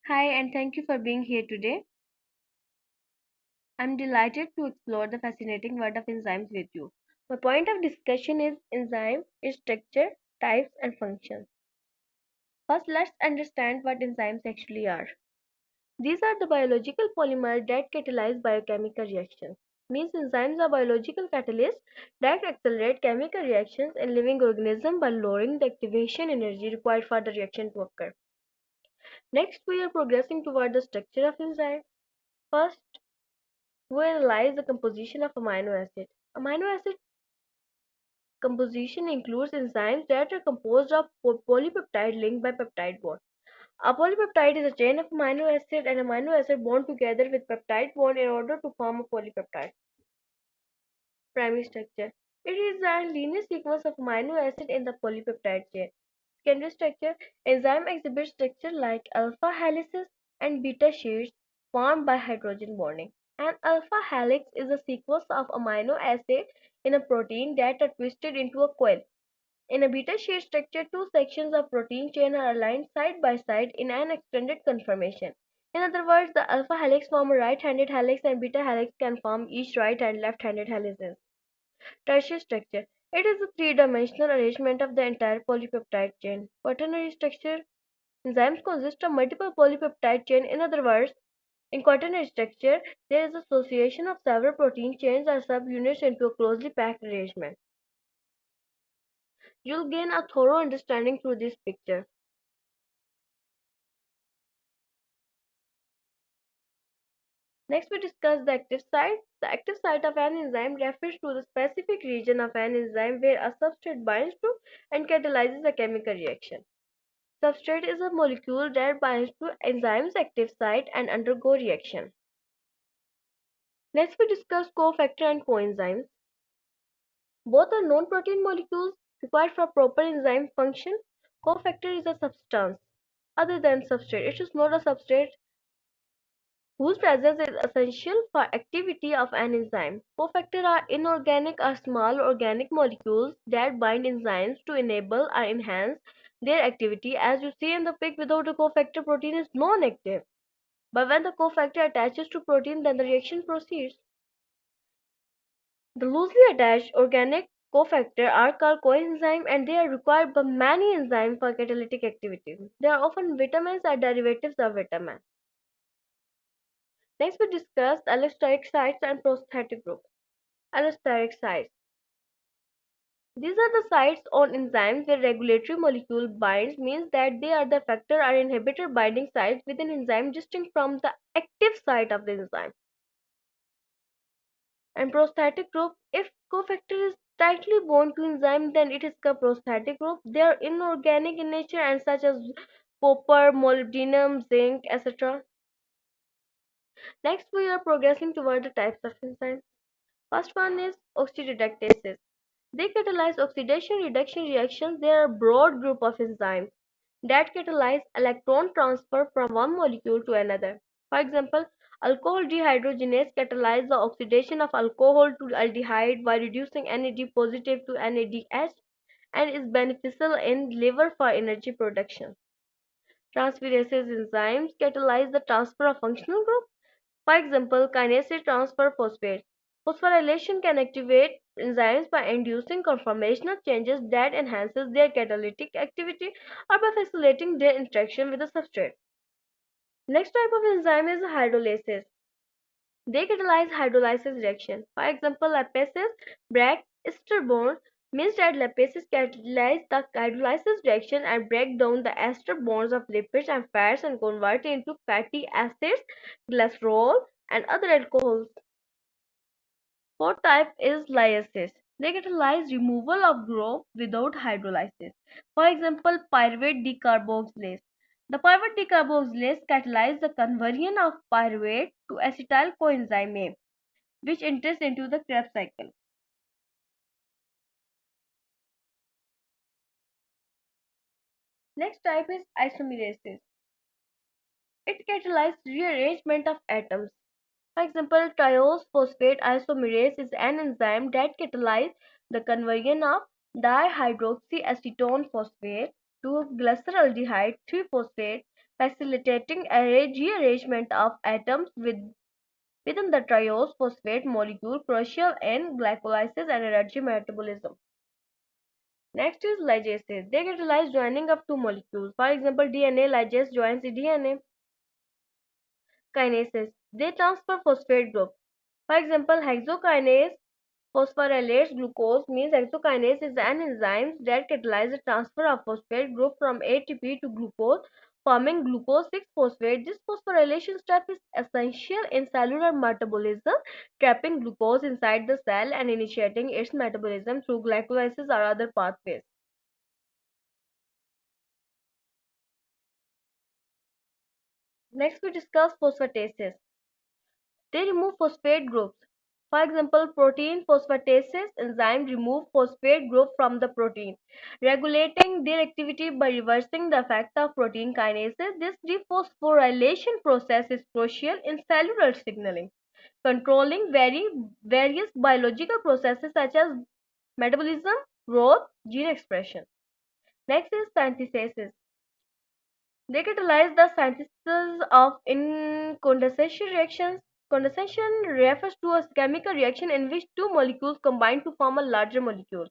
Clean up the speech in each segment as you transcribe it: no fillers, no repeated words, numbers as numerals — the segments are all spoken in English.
Hi, and thank you for being here today. I'm delighted to explore the fascinating world of enzymes with you. My point of discussion is enzyme, its structure, types, and functions. First, let's understand what enzymes actually are. These are the biological polymers that catalyze biochemical reactions. Means enzymes are biological catalysts that accelerate chemical reactions in living organisms by lowering the activation energy required for the reaction to occur. Next, we are progressing toward the structure of enzyme. First, we analyze the composition of amino acid. Amino acid composition includes enzymes that are composed of polypeptide linked by peptide bond. A polypeptide is a chain of amino acid and amino acid bond together with peptide bond in order to form a polypeptide. Primary structure. It is a linear sequence of amino acid in the polypeptide chain. Secondary structure. Enzyme exhibits structure like alpha helices and beta sheets formed by hydrogen bonding. An alpha helix is a sequence of amino acids in a protein that are twisted into a coil. In a beta sheet structure, two sections of protein chain are aligned side by side in an extended conformation. In other words, the alpha helix form a right-handed helix and beta helix can form each right and left-handed helices. Tertiary structure. It is a three-dimensional arrangement of the entire polypeptide chain. Quaternary structure. Enzymes consist of multiple polypeptide chain. In other words, in quaternary structure, there is association of several protein chains or subunits into a closely packed arrangement. You'll gain a thorough understanding through this picture. Next, we discuss the active site. The active site of an enzyme refers to the specific region of an enzyme where a substrate binds to and catalyzes a chemical reaction. Substrate is a molecule that binds to enzyme's active site and undergo reaction. Next, we discuss cofactor and coenzymes. Both are non-protein molecules required for proper enzyme function. Cofactor is a substance other than substrate. It is not a substrate whose presence is essential for activity of an enzyme. Cofactors are inorganic or small organic molecules that bind enzymes to enable or enhance their activity. As you see in the pic, without a cofactor, protein is non-active. But when the cofactor attaches to protein, then the reaction proceeds. The loosely attached organic cofactors are called coenzymes and they are required by many enzymes for catalytic activity. They are often vitamins or derivatives of vitamins. Next, we discuss allosteric sites and prosthetic group. Allosteric sites. These are the sites on enzymes where regulatory molecule binds, means that they are the effector or inhibitor binding sites within enzyme distinct from the active site of the enzyme. And prosthetic group, if cofactor is tightly bound to enzyme, then it is a prosthetic group. They are inorganic in nature and such as copper, molybdenum, zinc, etc. Next, we are progressing toward the types of enzymes. First one is oxidative. They catalyze oxidation reduction reactions. They are a broad group of enzymes that catalyze electron transfer from one molecule to another. For example, alcohol dehydrogenase catalyzes the oxidation of alcohol to aldehyde by reducing NAD positive to NADH and is beneficial in liver for energy production. Transferase enzymes catalyze the transfer of functional group. For example, kinase transfer phosphate. Phosphorylation can activate enzymes by inducing conformational changes that enhances their catalytic activity or by facilitating their interaction with the substrate. Next type of enzyme is hydrolysis. They catalyze hydrolysis reaction. For example, lapases break ester bonds, means that lapases catalyze the hydrolysis reaction and break down the ester bonds of lipids and fats and convert it into fatty acids, glycerol, and other alcohols. Fourth type is lysis. They catalyze removal of group without hydrolysis. For example, pyruvate decarboxylase. The pyruvate decarboxylase catalyzes the conversion of pyruvate to acetyl coenzyme A, which enters into the Krebs cycle. Next type is isomerases. It catalyzes rearrangement of atoms. For example, triose phosphate isomerase is an enzyme that catalyzes the conversion of dihydroxyacetone phosphate to glyceraldehyde 3-phosphate facilitating a rearrangement of atoms within the triose phosphate molecule, crucial in glycolysis and energy metabolism. Next is ligases. They catalyze joining of two molecules. For example, DNA ligase joins DNA. Kinases. They transfer phosphate group. For example, hexokinase phosphorylates glucose means hexokinase is an enzyme that catalyzes the transfer of phosphate group from ATP to glucose, forming glucose 6-phosphate. This phosphorylation step is essential in cellular metabolism, trapping glucose inside the cell and initiating its metabolism through glycolysis or other pathways. Next, we discuss phosphatases. They remove phosphate groups. For example, protein phosphatase enzyme remove phosphate group from the protein, regulating their activity by reversing the effect of protein kinases. This dephosphorylation process is crucial in cellular signaling, controlling various biological processes such as metabolism, growth, gene expression. Next is synthesis. They catalyze the synthesis of incondensation reactions. Condensation refers to a chemical reaction in which two molecules combine to form a larger molecule.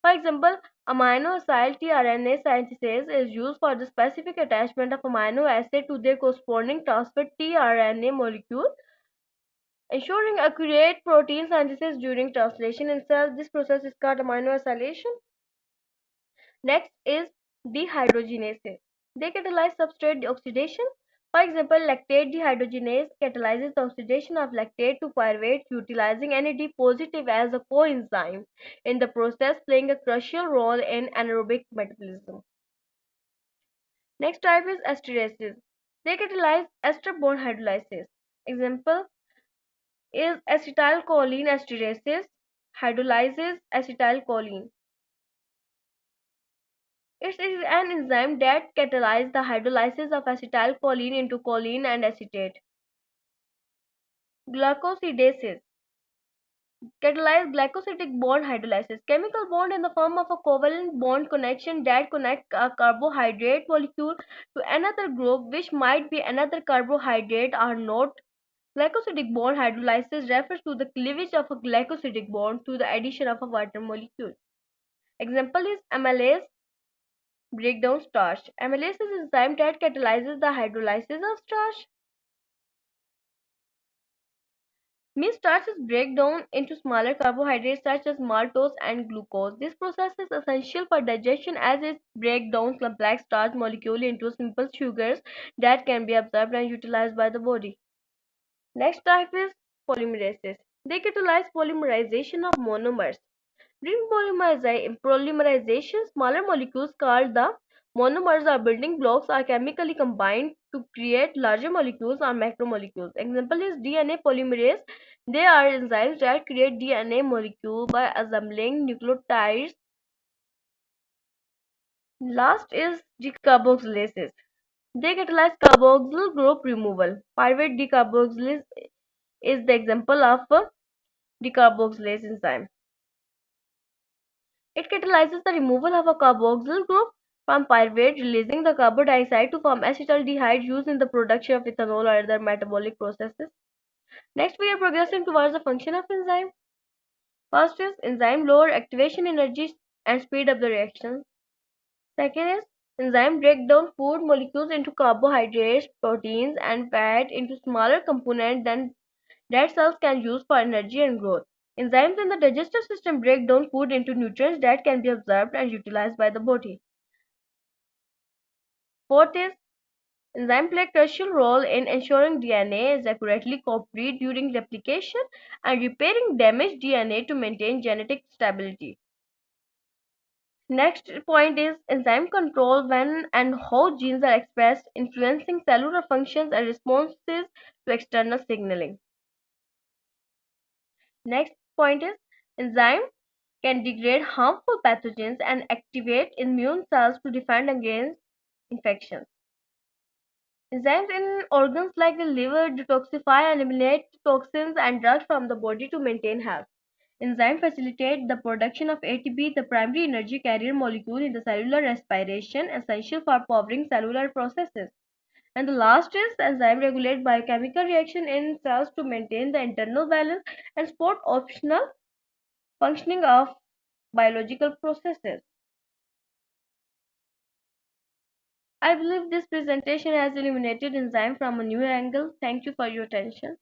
For example, amino acid tRNA synthesis is used for the specific attachment of amino acid to their corresponding transferred tRNA molecule, ensuring accurate protein synthesis during translation in cells. This process is called amino acylation. Next is dehydrogenase. They catalyze substrate oxidation. For example, lactate dehydrogenase catalyzes the oxidation of lactate to pyruvate utilizing NAD positive as a coenzyme in the process, playing a crucial role in anaerobic metabolism. Next type is esterases. They catalyze ester bond hydrolysis. Example is acetylcholine esterases hydrolyzes acetylcholine. It is an enzyme that catalyzes the hydrolysis of acetylcholine into choline and acetate. Glycosidases catalyze glycosidic bond hydrolysis. Chemical bond in the form of a covalent bond connection that connect a carbohydrate molecule to another group which might be another carbohydrate or not. Glycosidic bond hydrolysis refers to the cleavage of a glycosidic bond to the addition of a water molecule. Example is amylase breakdown starch. Amylase is an enzyme that catalyzes the hydrolysis of starch. Means starch is break down into smaller carbohydrates such as maltose and glucose. This process is essential for digestion as it breaks down complex starch molecule into simple sugars that can be absorbed and utilized by the body. Next type is polymerases. They catalyze polymerization of monomers. During polymerization, smaller molecules called the monomers or building blocks are chemically combined to create larger molecules or macromolecules. Example is DNA polymerase. They are enzymes that create DNA molecule by assembling nucleotides. Last is decarboxylases. They catalyze carboxyl group removal. Pyruvate decarboxylase is the example of a decarboxylase enzyme. It catalyzes the removal of a carboxyl group from pyruvate, releasing the carbon dioxide to form acetaldehyde used in the production of ethanol or other metabolic processes. Next, we are progressing towards the function of enzyme. First is enzyme lower activation energy and speed up the reaction. Second is enzyme break down food molecules into carbohydrates, proteins, and fat into smaller components than that cells can use for energy and growth. Enzymes in the digestive system break down food into nutrients that can be absorbed and utilized by the body. Fourth is enzymes play a crucial role in ensuring DNA is accurately copied during replication and repairing damaged DNA to maintain genetic stability. Next point is enzyme control when and how genes are expressed, influencing cellular functions and responses to external signaling. Next point is enzyme can degrade harmful pathogens and activate immune cells to defend against infections. Enzymes in organs like the liver detoxify and eliminate toxins and drugs from the body to maintain health. Enzymes facilitate the production of ATP, the primary energy carrier molecule in the cellular respiration, essential for powering cellular processes. And the last is enzyme regulate biochemical reaction in cells to maintain the internal balance and support optional functioning of biological processes. I believe this presentation has illuminated enzyme from a new angle. Thank you for your attention.